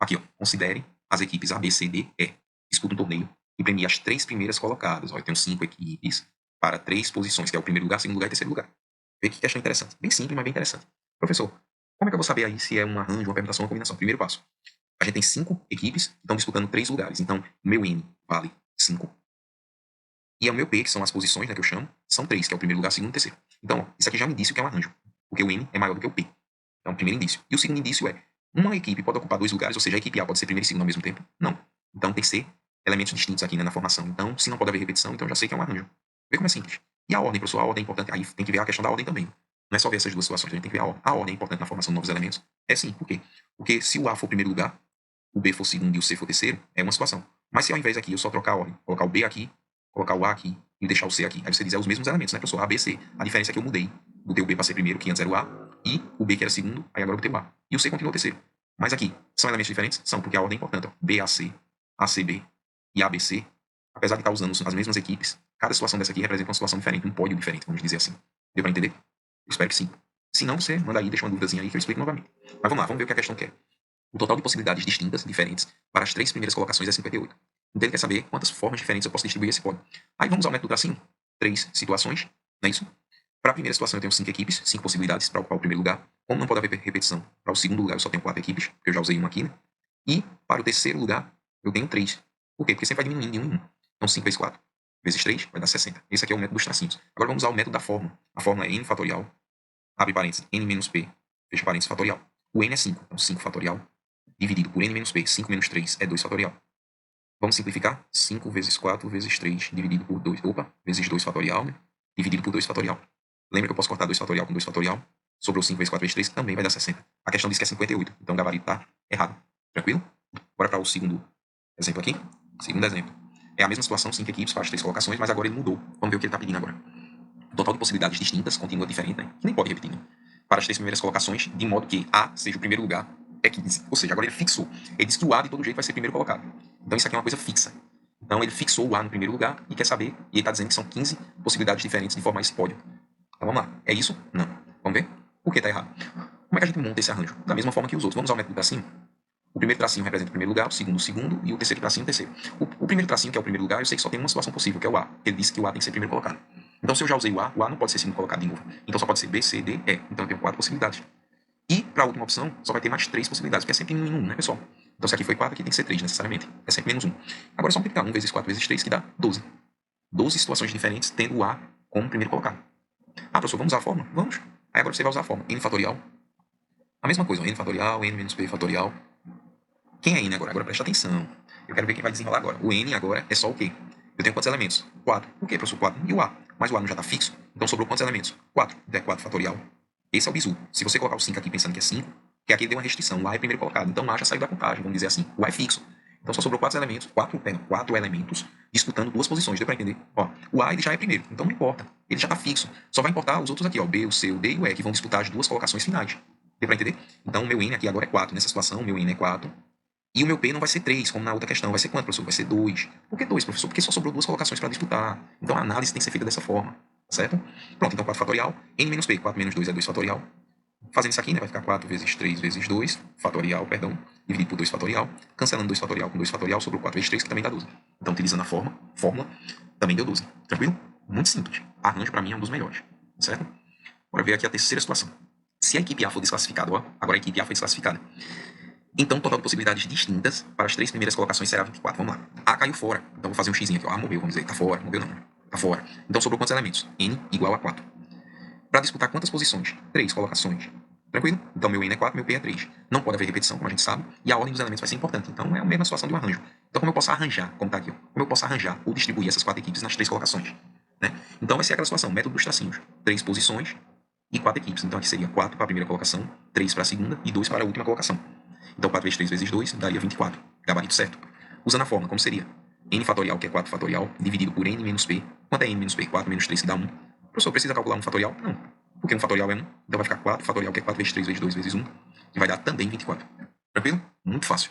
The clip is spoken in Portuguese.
Aqui, ó, considere as equipes A, B, C, D, E. Disputa um torneio e premia as 3 primeiras colocadas. Ó, eu tenho 5 equipes para 3 posições, que é o primeiro lugar, segundo lugar e terceiro lugar. Vê que questão interessante. Bem simples, mas bem interessante. Professor, como é que eu vou saber aí se é um arranjo, uma permutação ou uma combinação? Primeiro passo. A gente tem 5 equipes que estão disputando 3 lugares. Então, o meu N vale 5. E o meu P, que são as posições, né, que eu chamo, são 3, que é o primeiro lugar, segundo e terceiro. Então, ó, isso aqui já é um indício que é um arranjo. Porque o N é maior do que o P. Então, o primeiro indício. E o segundo indício é, uma equipe pode ocupar 2 lugares, ou seja, a equipe A pode ser primeiro e segundo ao mesmo tempo? Não. Então, tem que ser elementos distintos aqui, né, na formação. Então, se não pode haver repetição, então eu já sei que é um arranjo. Vê como é simples. E a ordem, professor, a ordem é importante. Aí tem que ver a questão da ordem também. Não é só ver essas duas situações, a gente tem que ver a ordem. A ordem é importante na formação de novos elementos? É sim. Por quê? Porque se o A for o primeiro lugar, o B for o segundo e o C for o terceiro, é uma situação. Mas se ao invés aqui eu só trocar a ordem, colocar o B aqui, colocar o A aqui e deixar o C aqui, aí você diz, é os mesmos elementos, né, professor? A, B, C. A diferença é que eu mudei. Botei o B para ser primeiro, que antes era o A, e o B que era segundo, aí agora eu botei o A. E o C continuou terceiro. Mas aqui, são elementos diferentes? São, porque a ordem é importante. Ó. B, A, C, A, C, B e A, B, C, apesar de estar usando as mesmas equipes, cada situação dessa aqui representa uma situação diferente, um pódio diferente, vamos dizer assim. Deu para entender? Eu espero que sim. Se não, você manda aí, deixa uma dúvidazinha aí que eu explico novamente. Mas vamos lá, vamos ver o que a questão quer. O total de possibilidades distintas, diferentes, para as 3 primeiras colocações é 58. Então ele quer saber quantas formas diferentes eu posso distribuir esse pódio. Aí vamos ao método do tracinho. 3 situações, não é isso? Para a primeira situação eu tenho 5 equipes, 5 possibilidades para ocupar o primeiro lugar. Como não pode haver repetição, para o segundo lugar eu só tenho 4 equipes, porque eu já usei uma aqui, né? E para o terceiro lugar eu tenho 3. Por quê? Porque sempre vai diminuindo de 1 em 1. Então 5 vezes 4 vezes 3 vai dar 60. Esse aqui é o método dos tracinhos. Agora vamos usar o método da fórmula. A fórmula é n fatorial, abre parênteses, n menos p, fecha parênteses, fatorial. O n é 5, então 5 fatorial, dividido por n menos p, 5 menos 3 é 2 fatorial. Vamos simplificar? 5 vezes 4 vezes 3 dividido por 2, vezes 2 fatorial, né? Dividido por 2 fatorial. Lembra que eu posso cortar 2 fatorial com 2 fatorial? Sobrou 5 vezes 4 vezes 3, que também vai dar 60. A questão diz que é 58, então o gabarito está errado. Tranquilo? Bora para o segundo exemplo aqui. Segundo exemplo. É a mesma situação, 5 equipes para as 3 colocações, mas agora ele mudou. Vamos ver o que ele está pedindo agora. O total de possibilidades distintas continua diferente, né? Que nem pode repetir, né? Para as 3 primeiras colocações, de modo que A seja o primeiro lugar, é 15. Ou seja, agora ele fixou. Ele disse que o A de todo jeito vai ser primeiro colocado. Então isso aqui é uma coisa fixa. Então ele fixou o A no primeiro lugar e quer saber, e ele está dizendo que são 15 possibilidades diferentes de formar esse pódio. Então vamos lá. É isso? Não. Vamos ver? Por que está errado? Como é que a gente monta esse arranjo? Da mesma forma que os outros. Vamos ao método do tracinho? O primeiro tracinho representa o primeiro lugar, o segundo e o terceiro tracinho o terceiro. O primeiro tracinho, que é o primeiro lugar, eu sei que só tem uma situação possível, que é o A. Ele disse que o A tem que ser primeiro colocado. Então se eu já usei o A não pode ser segundo colocado de novo. Então só pode ser B, C, D, E. Então eu tenho 4 possibilidades. E para a última opção, só vai ter mais 3 possibilidades, porque é sempre 1 em 1, né, pessoal? Então se aqui foi 4, aqui tem que ser 3, necessariamente. É sempre menos 1. Agora é só multiplicar 1 vezes 4 vezes 3, que dá 12. 12 situações diferentes, tendo o A como primeiro colocado. Ah, professor, vamos usar a fórmula? Vamos. Aí agora você vai usar a fórmula. N fatorial. A mesma coisa, N fatorial, N menos P fatorial. Quem é N agora? Agora presta atenção. Eu quero ver quem vai desenrolar agora. O N agora é só o quê? Eu tenho quantos elementos? 4. Por quê, professor? 4. E o A? Mas o A não já está fixo? Então sobrou quantos elementos? 4. Então é 4 fatorial. Esse é o bizu. Se você colocar o 5 aqui pensando que é 5, que aqui deu uma restrição. O A é primeiro colocado. Então o A já saiu da contagem, vamos dizer assim. O A é fixo. Então só sobrou 4 elementos. 4 elementos disputando 2 posições. Deu para entender? Ó, o A ele já é primeiro. Então não importa. Ele já está fixo. Só vai importar os outros aqui, ó. O B, o C, o D e o E, que vão disputar as 2 colocações finais. Deu para entender? Então o meu N aqui agora é 4. Nessa situação, o meu N é 4. E o meu P não vai ser 3, como na outra questão. Vai ser quanto, professor? Vai ser 2. Por que 2, professor? Porque só sobrou 2 colocações para disputar. Então a análise tem que ser feita dessa forma. Certo? Pronto, então 4 fatorial. N menos P. 4 menos 2 é 2 fatorial. Fazendo isso aqui, né? Vai ficar 4 vezes 3 vezes 2. Fatorial, perdão. Dividido por 2 fatorial. Cancelando 2 fatorial com 2 fatorial. Sobrou 4 vezes 3, que também dá 12. Então, utilizando a fórmula, também deu 12. Tranquilo? Muito simples. Arranjo para mim é um dos melhores. Certo? Bora ver aqui a terceira situação. Se a equipe A for desclassificada, ó. Agora a equipe A foi desclassificada. Então, o total de possibilidades distintas para as 3 primeiras colocações será 24. Vamos lá. A caiu fora. Então, vou fazer um xzinho aqui. Ó. A morreu, vamos dizer. Tá fora. Morreu não. Tá fora. Então, sobrou quantos elementos? N igual a 4. Para disputar quantas posições? 3 colocações. Tranquilo? Então, meu N é 4, meu P é 3. Não pode haver repetição, como a gente sabe. E a ordem dos elementos vai ser importante. Então, é a mesma situação de um arranjo. Então, como eu posso arranjar, como está aqui, ó, como eu posso arranjar ou distribuir essas 4 equipes nas 3 colocações? Né? Então, vai ser aquela situação. Método dos tracinhos. 3 posições e 4 equipes. Então, aqui seria 4 para a primeira colocação, 3 para a segunda e 2 para a última colocação. Então, 4 vezes 3 vezes 2 daria 24. Gabarito certo. Usando a fórmula, como seria? N fatorial, que é 4 fatorial, dividido por N menos P. Quanto é N menos P? 4 menos 3, que dá 1. Professor, precisa calcular 1 fatorial? Não. Porque 1 fatorial é 1. Então vai ficar 4 fatorial, que é 4 vezes 3 vezes 2 vezes 1. Que vai dar também 24. Tranquilo? Muito fácil.